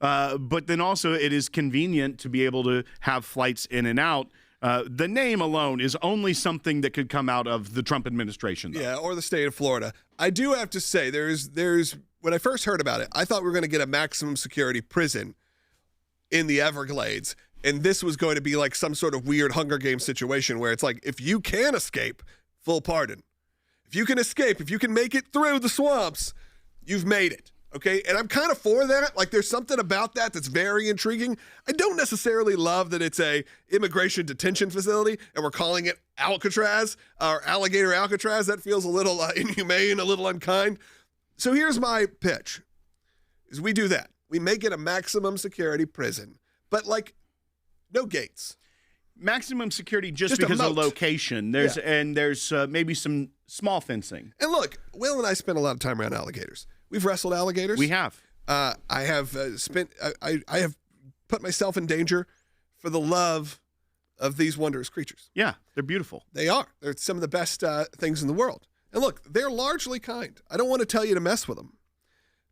But then also it is convenient to be able to have flights in and out. The name alone is only something that could come out of the Trump administration, though.
Yeah, or the state of Florida. I do have to say, there's when I first heard about it, I thought we were going to get a maximum security prison in the Everglades. And this was going to be like some sort of weird Hunger Games situation where it's like, if you can escape, full pardon. If you can escape, if you can make it through the swamps, you've made it. Okay, and I'm kind of for that. Like, there's something about that that's very intriguing. I don't necessarily love that it's a immigration detention facility and we're calling it Alcatraz or alligator Alcatraz. That feels a little inhumane, a little unkind. So here's my pitch: is we do that. We make it a maximum security prison, but like no gates.
Maximum security just because of location. There's maybe some small fencing.
And look, Will and I spent a lot of time around alligators. We've wrestled alligators.
We have.
I have I have put myself in danger for the love of these wondrous creatures.
Yeah, they're beautiful.
They are. They're some of the best things in the world. And look, they're largely kind. I don't want to tell you to mess with them,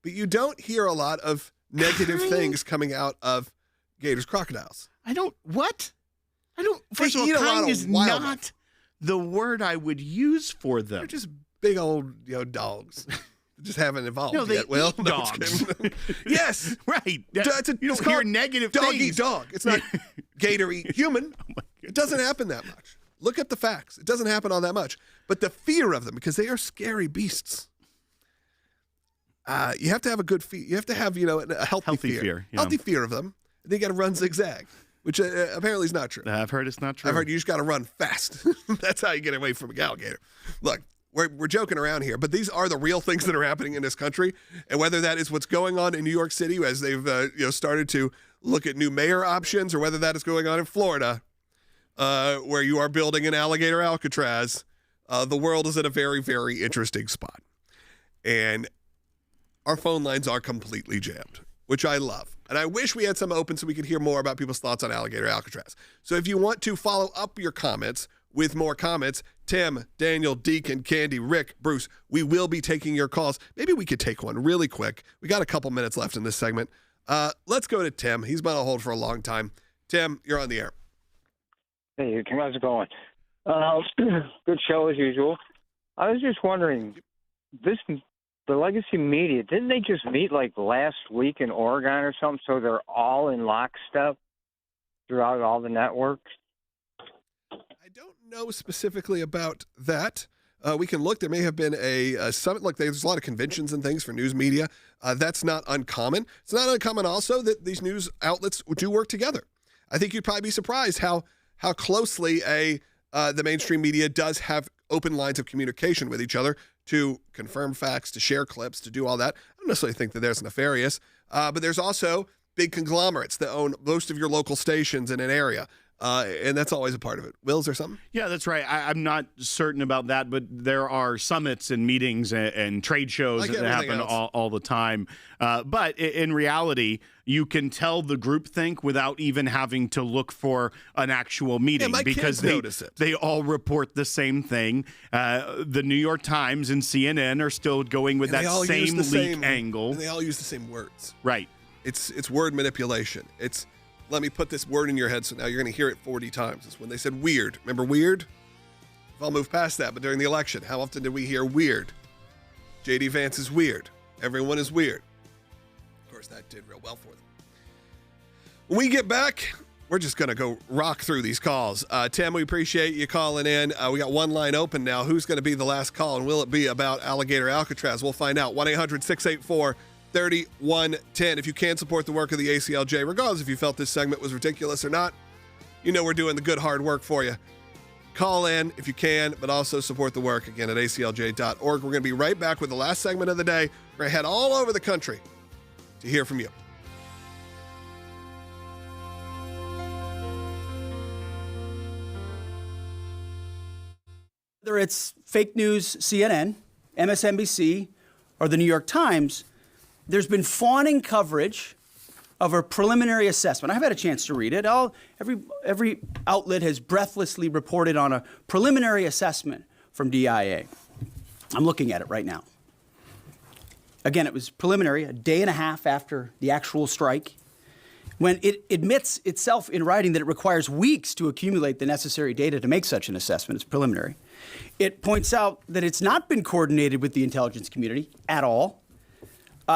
but you don't hear a lot of negative things coming out of gators, crocodiles.
First of all, kind is not the word I would use for them.
They're just big old, dogs. Just haven't evolved
No, they
yet. Well,
eat dogs.
Yes.
Right.
You
don't hear negative
dog
things.
eat dog. It's not gator eat human. It doesn't happen that much. Look at the facts. It doesn't happen all that much. But the fear of them, because they are scary beasts. You have to have a good fear. You have to have, a healthy fear.
Yeah.
Healthy fear of them. And then you got to run zigzag, which apparently is not true.
I've heard it's not true.
I've heard you just got to run fast. That's how you get away from a alligator. Look, we're joking around here, but these are the real things that are happening in this country. And whether that is what's going on in New York City as they've started to look at new mayor options, or whether that is going on in Florida, where you are building an alligator Alcatraz, the world is at a very, very interesting spot. And our phone lines are completely jammed, which I love. And I wish we had some open so we could hear more about people's thoughts on alligator Alcatraz. So if you want to follow up your comments with more comments, Tim, Daniel, Deacon, Candy, Rick, Bruce, we will be taking your calls. Maybe we could take one really quick. We got a couple minutes left in this segment. Let's go to Tim. He's been on hold for a long time. Tim, you're on the air.
Hey, how's it going? Good show as usual. I was just wondering, the legacy media, didn't they just meet like last week in Oregon or something, so they're all in lockstep throughout all the networks?
I don't know specifically about that. We can look. There may have been a summit. Look, there's a lot of conventions and things for news media. That's not uncommon. It's not uncommon also that these news outlets do work together. I think you'd probably be surprised how closely the mainstream media does have open lines of communication with each other to confirm facts, to share clips, to do all that. I don't necessarily think that there's nefarious, but there's also big conglomerates that own most of your local stations in an area. And that's always a part of it. Will, is there something?
Yeah, that's right. I'm not certain about that, but there are summits and meetings and trade shows that happen all the time. But in reality, you can tell the groupthink without even having to look for an actual meeting because they all report the same thing. The New York Times and CNN are still going with that same leak angle.
And they all use the same words.
Right.
It's word manipulation. It's let me put this word in your head so now you're going to hear it 40 times. It's when they said weird. Remember weird? We've all moved past that, but during the election, how often did we hear weird? J.D. Vance is weird. Everyone is weird. Of course, that did real well for them. When we get back, we're just going to go rock through these calls. Tim, we appreciate you calling in. We got one line open now. Who's going to be the last call, and will it be about alligator Alcatraz? We'll find out. 1-800-684-3110. If you can support the work of the ACLJ, regardless if you felt this segment was ridiculous or not, we're doing the good hard work for you. Call in if you can, but also support the work again at aclj.org. We're going to be right back with the last segment of the day. We're going to head all over the country to hear from you.
Whether it's fake news, CNN, MSNBC, or the New York Times, there's been fawning coverage of a preliminary assessment. I've had a chance to read it. Every outlet has breathlessly reported on a preliminary assessment from DIA. I'm looking at it right now. Again, it was preliminary, a day and a half after the actual strike, when it admits itself in writing that it requires weeks to accumulate the necessary data to make such an assessment. It's preliminary. It points out that it's not been coordinated with the intelligence community at all.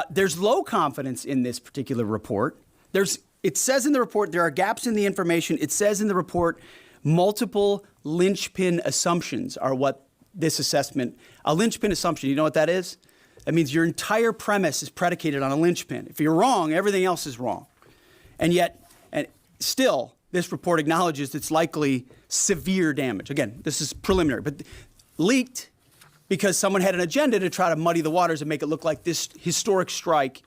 There's low confidence in this particular report. It says in the report there are gaps in the information. It says in the report multiple linchpin assumptions are what this assessment, a linchpin assumption, you know what that is? That means your entire premise is predicated on a linchpin. If you're wrong, everything else is wrong. And yet, still, this report acknowledges it's likely severe damage. Again, this is preliminary, but leaked because someone had an agenda to try to muddy the waters and make it look like this historic strike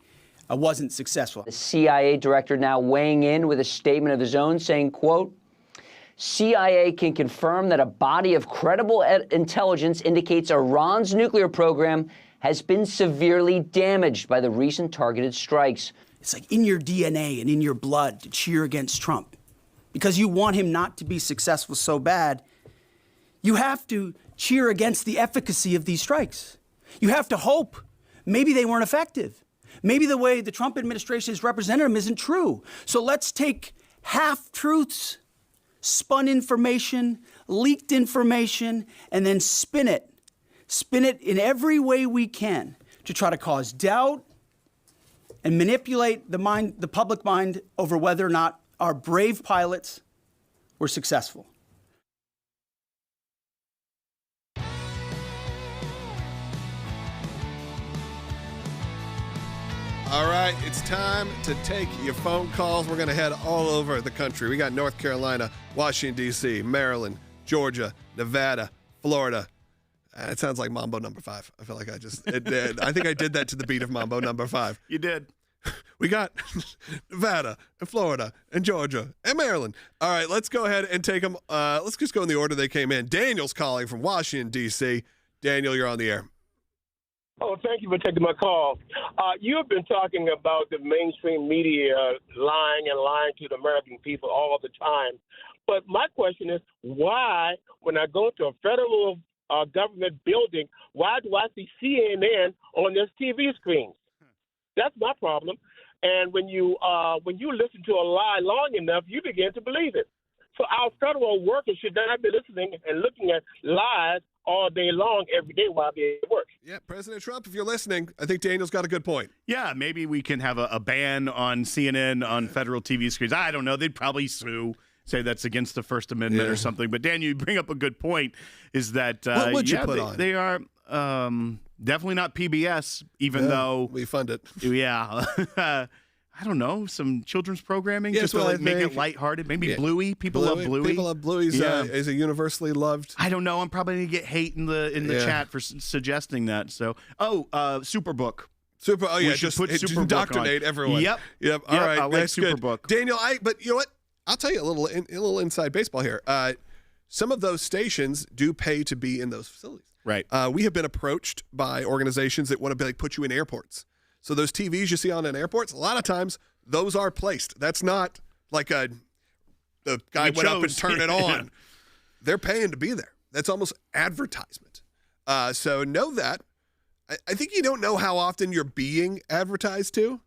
wasn't successful.
The CIA director now weighing in with a statement of his own saying, quote, CIA can confirm that a body of credible intelligence indicates Iran's nuclear program has been severely damaged by the recent targeted strikes.
It's like in your DNA and in your blood to cheer against Trump. Because you want him not to be successful so bad, you have to cheer against the efficacy of these strikes. You have to hope maybe they weren't effective. Maybe the way the Trump administration has represented them isn't true. So let's take half-truths, spun information, leaked information, and then spin it in every way we can to try to cause doubt and manipulate the public mind over whether or not our brave pilots were successful.
All right, it's time to take your phone calls. We're going to head all over the country. We got North Carolina, Washington, D.C., Maryland, Georgia, Nevada, Florida. It sounds like Mambo number 5. I feel like I think I did that to the beat of Mambo number 5.
You did.
We got Nevada and Florida and Georgia and Maryland. All right, let's go ahead and take them. Let's just go in the order they came in. Daniel's calling from Washington, D.C. Daniel, you're on the air.
Oh, thank you for taking my call. You have been talking about the mainstream media lying to the American people all the time. But my question is, why, when I go to a federal government building, why do I see CNN on this TV screens? That's my problem. And when you listen to a lie long enough, you begin to believe it. So our federal workers should not be listening and looking at lies all day long, every day while they're at work.
Yeah, President Trump, if you're listening, I think Daniel's got a good point.
Yeah, maybe we can have a ban on CNN on federal TV screens. I don't know. They'd probably sue, say that's against the First Amendment or something. But Daniel, you bring up a good point, is that
what would you put on?
They are definitely not PBS, even though
we fund it.
Yeah. I don't know, some children's programming, just to make it lighthearted. Maybe Bluey. People love Bluey.
People love Bluey. Is a universally loved.
I don't know. I'm probably gonna get hate in the chat for suggesting that. So, Superbook.
Oh yeah,
just put
just
Superbook
indoctrinate
on.
everyone.
Yep.
All right,
I like
that's good.
Superbook.
Daniel, but you know what? I'll tell you a little inside baseball here. Some of those stations do pay to be in those facilities.
Right.
We have been approached by organizations that want to put you in airports. So those TVs you see on in airports, a lot of times those are placed. That's not like the guy went up and turned it on. They're paying to be there. That's almost advertisement. So know that. I think you don't know how often you're being advertised to.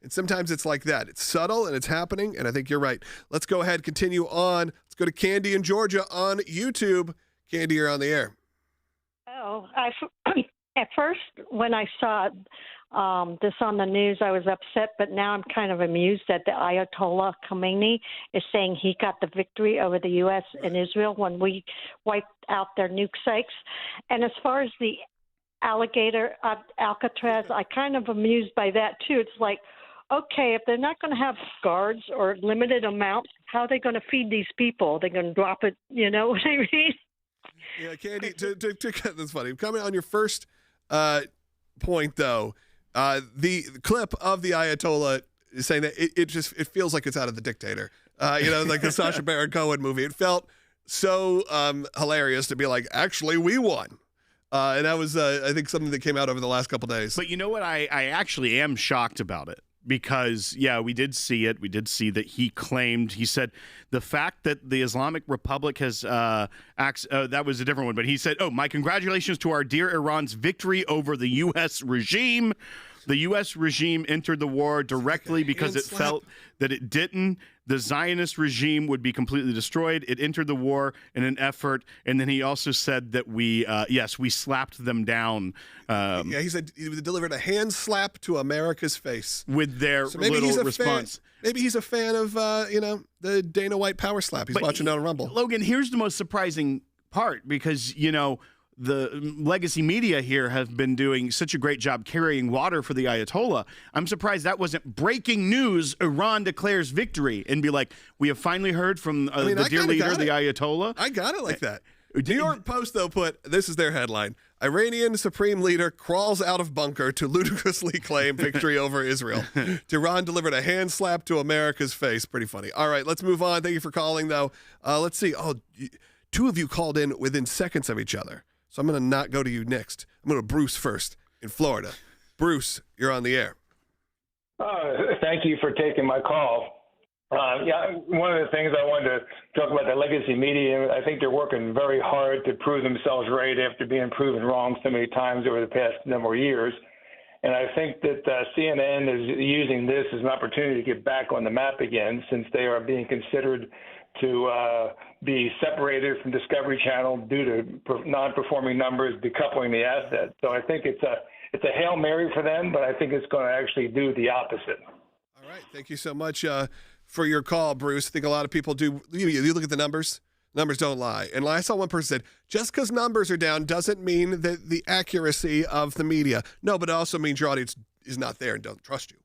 And sometimes it's like that. It's subtle and it's happening. And I think you're right. Let's go ahead, continue on. Let's go to Candy in Georgia on YouTube. Candy, you're on the air.
Oh, at first when I saw this on the news, I was upset, but now I'm kind of amused that the Ayatollah Khamenei is saying he got the victory over the U.S. and Israel when we wiped out their nuke sites. And as far as the alligator Alcatraz, I kind of amused by that too. It's like, okay, if they're not going to have guards or limited amounts, how are they going to feed these people? They're going to drop it, you know what I mean?
Yeah, Candy, that's funny. Coming on your first point, though, the clip of the Ayatollah is saying that it feels like it's out of The Dictator. Like the Sacha Baron Cohen movie. It felt so hilarious to be like, actually, we won. And that was, I think, something that came out over the last couple days.
But you know what? I actually am shocked about it. Because, we did see it. We did see that he said the fact that the Islamic Republic has, that was a different one, but he said, my congratulations to our dear Iran's victory over the U.S. regime. The U.S. regime entered the war directly because it felt that it didn't. The Zionist regime would be completely destroyed. It entered the war in an effort. And then he also said that we slapped them down.
He said he delivered a hand slap to America's face.
With their little response.
Maybe he's a fan of, the Dana White power slap. He's watching on Rumble.
Logan, here's the most surprising part because, the legacy media here have been doing such a great job carrying water for the Ayatollah. I'm surprised that wasn't breaking news. Iran declares victory and be like, we have finally heard from the dear leader, the Ayatollah.
I got it like that. New York Post, though, this is their headline. Iranian supreme leader crawls out of bunker to ludicrously claim victory over Israel. Tehran delivered a hand slap to America's face. Pretty funny. All right, let's move on. Thank you for calling, though. Let's see. Two of you called in within seconds of each other. So I'm going to not go to you next. I'm going to Bruce first in Florida. Bruce, you're on the air.
Thank you for taking my call. One of the things I wanted to talk about the legacy media, I think they're working very hard to prove themselves right after being proven wrong so many times over the past number of years. And I think that CNN is using this as an opportunity to get back on the map again, since they are being considered to be separated from Discovery Channel due to non-performing numbers, decoupling the asset. So I think it's a Hail Mary for them, but I think it's going to actually do the opposite.
All right. Thank you so much for your call, Bruce. I think a lot of people do. You look at the numbers. Numbers don't lie. And I saw one person said, just because numbers are down doesn't mean that the accuracy of the media. No, but it also means your audience is not there and doesn't trust you.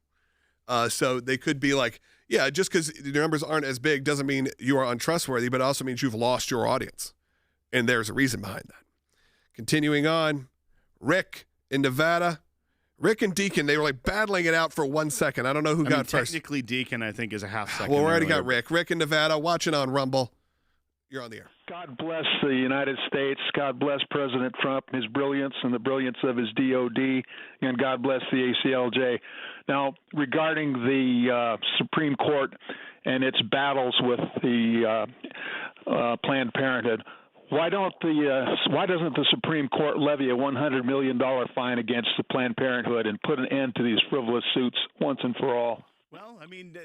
So they could be like, yeah, just because your numbers aren't as big doesn't mean you are untrustworthy, but it also means you've lost your audience. And there's a reason behind that. Continuing on, Rick in Nevada. Rick and Deacon, they were like battling it out for 1 second. I don't know who got first.
Technically, Deacon, I think, is a half second.
Well, we already got Rick. Rick in Nevada, watching on Rumble. You're on the air.
God bless the United States. God bless President Trump, his brilliance and the brilliance of his DOD, and God bless the ACLJ. Now, regarding the Supreme Court and its battles with the Planned Parenthood, why doesn't the Supreme Court levy a $100 million fine against the Planned Parenthood and put an end to these frivolous suits once and for all?
Well, I mean,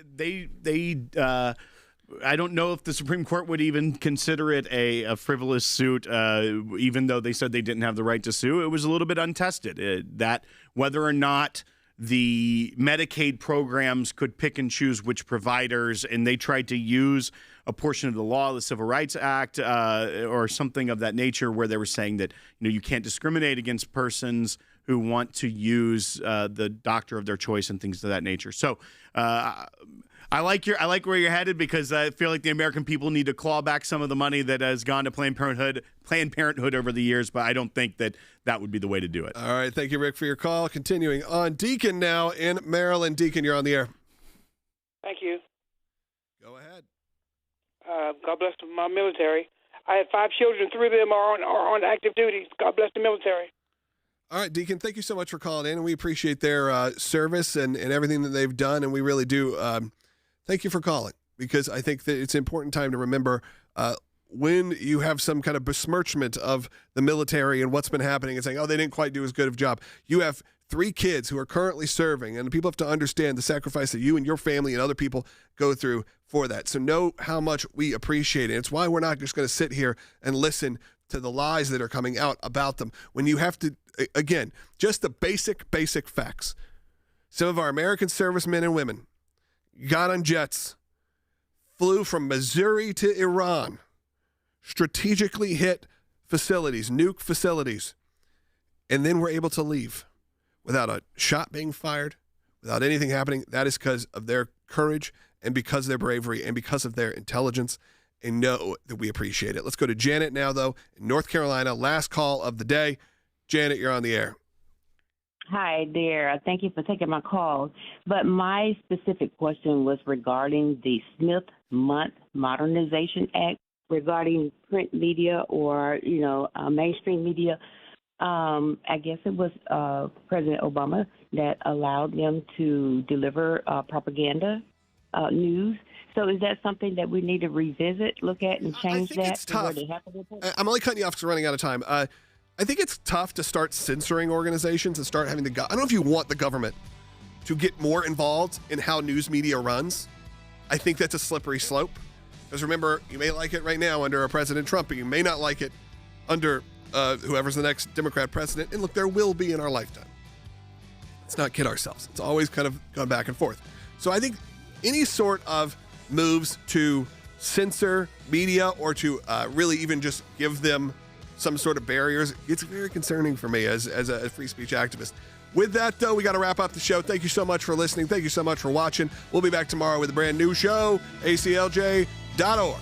I don't know if the Supreme Court would even consider it a frivolous suit, even though they said they didn't have the right to sue. It was a little bit untested. That whether or not the Medicaid programs could pick and choose which providers, and they tried to use a portion of the law, the Civil Rights Act, or something of that nature, where they were saying that you can't discriminate against persons who want to use the doctor of their choice and things of that nature. So. I like where you're headed, because I feel like the American people need to claw back some of the money that has gone to Planned Parenthood over the years, but I don't think that would be the way to do it.
All right. Thank you, Rick, for your call. Continuing on, Deacon now in Maryland. Deacon, you're on the air.
Thank you.
Go ahead.
God bless my military. I have 5 children. 3 of them are on active duty. God bless the military.
All right, Deacon, thank you so much for calling in, and we appreciate their service and everything that they've done, and we really do. Thank you for calling, because I think that it's an important time to remember when you have some kind of besmirchment of the military and what's been happening and saying, oh, they didn't quite do as good of a job. You have 3 kids who are currently serving, and people have to understand the sacrifice that you and your family and other people go through for that. So know how much we appreciate it. It's why we're not just going to sit here and listen to the lies that are coming out about them. When you have to, again, just the basic facts. Some of our American servicemen and women got on jets, flew from Missouri to Iran, strategically hit facilities, nuke facilities, and then were able to leave without a shot being fired, without anything happening. That is because of their courage and because of their bravery and because of their intelligence, and know that we appreciate it. Let's go to Janet now, though, in North Carolina. Last call of the day. Janet, you're on the air.
Hi, dear. Thank you for taking my call. But my specific question was regarding the Smith-Mundt Modernization Act regarding print media or, mainstream media. I guess it was President Obama that allowed them to deliver propaganda news. So is that something that we need to revisit, look at, and change that?
It's tough. I'm only cutting you off because we're running out of time. I think it's tough to start censoring organizations and start having I don't know if you want the government to get more involved in how news media runs. I think that's a slippery slope. Because remember, you may like it right now under President Trump, but you may not like it under whoever's the next Democrat president. And look, there will be in our lifetime. Let's not kid ourselves. It's always kind of going back and forth. So I think any sort of moves to censor media or to really even just give them some sort of barriers, it's very concerning for me as a free speech activist. With that, though, we got to wrap up the show. Thank you so much for listening. Thank you so much for watching. We'll be back tomorrow with a brand new show, ACLJ.org.